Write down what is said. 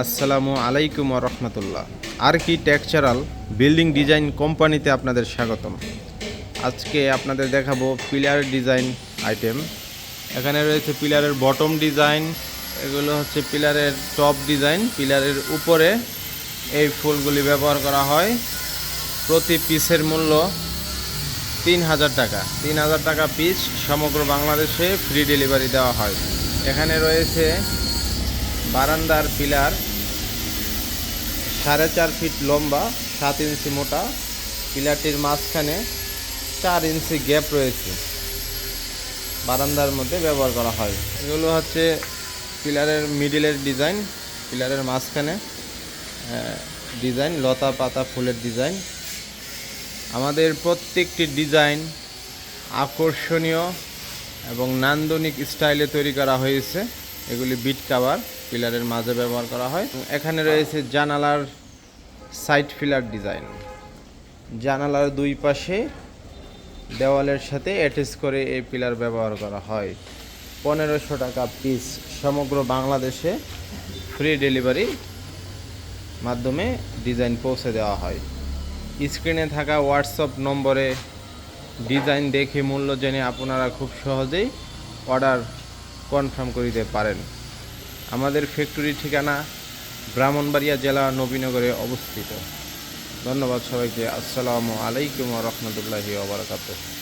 আসসালামু আলাইকুম রহমতুল্লাহ। Architectural building design কোম্পানিতে আপনাদের স্বাগতম। আজকে আপনাদের দেখাবো পিলার ডিজাইন আইটেম। এখানে রয়েছে পিলারের বটম ডিজাইন, এগুলো হচ্ছে পিলারের টপ ডিজাইন। পিলারের উপরে এই ফুলগুলি ব্যবহার করা হয়। প্রতি পিসের মূল্য 3000 টাকা। 3000 টাকা পিস, সমগ্র বাংলাদেশে ফ্রি ডেলিভারি দেওয়া হয়। এখানে রয়েছে বারান্দার পিলার, 4.5 ফিট লম্বা, 7 ইঞ্চি মোটা। পিলারটির মাঝখানে 4 ইঞ্চি গ্যাপ রয়েছে, বারান্দার মধ্যে ব্যবহার করা হয়। এগুলো হচ্ছে পিলারের মিডিলের ডিজাইন, পিলারের মাঝখানে ডিজাইন, লতা পাতা ফুলের ডিজাইন। আমাদের প্রত্যেকটি ডিজাইন আকর্ষণীয় এবং নান্দনিক স্টাইলে তৈরি করা হয়েছে। এগুলি বিট কাভার পিলারের মাঝে ব্যবহার করা হয়। এখানে রয়েছে জানালার সাইড পিলার ডিজাইন। জানালার দুই পাশে দেওয়ালের সাথে অ্যাটাচ করে এই পিলার ব্যবহার করা হয়। 1500 টাকা পিস, সমগ্র বাংলাদেশে ফ্রি ডেলিভারি মাধ্যমে ডিজাইন পৌঁছে দেওয়া হয়। স্ক্রিনে থাকা হোয়াটসঅ্যাপ নম্বরে ডিজাইন দেখে মূল্য জেনে আপনারা খুব সহজেই অর্ডার কনফার্ম করিতে পারেন। আমাদের ফ্যাক্টরি ঠিকানা ব্রাহ্মণবাড়িয়া জেলা নবীনগরে অবস্থিত। ধন্যবাদ সবাইকে। আসসালামু আলাইকুম ওয়া রাহমাতুল্লাহি ওয়া বারাকাতুহু।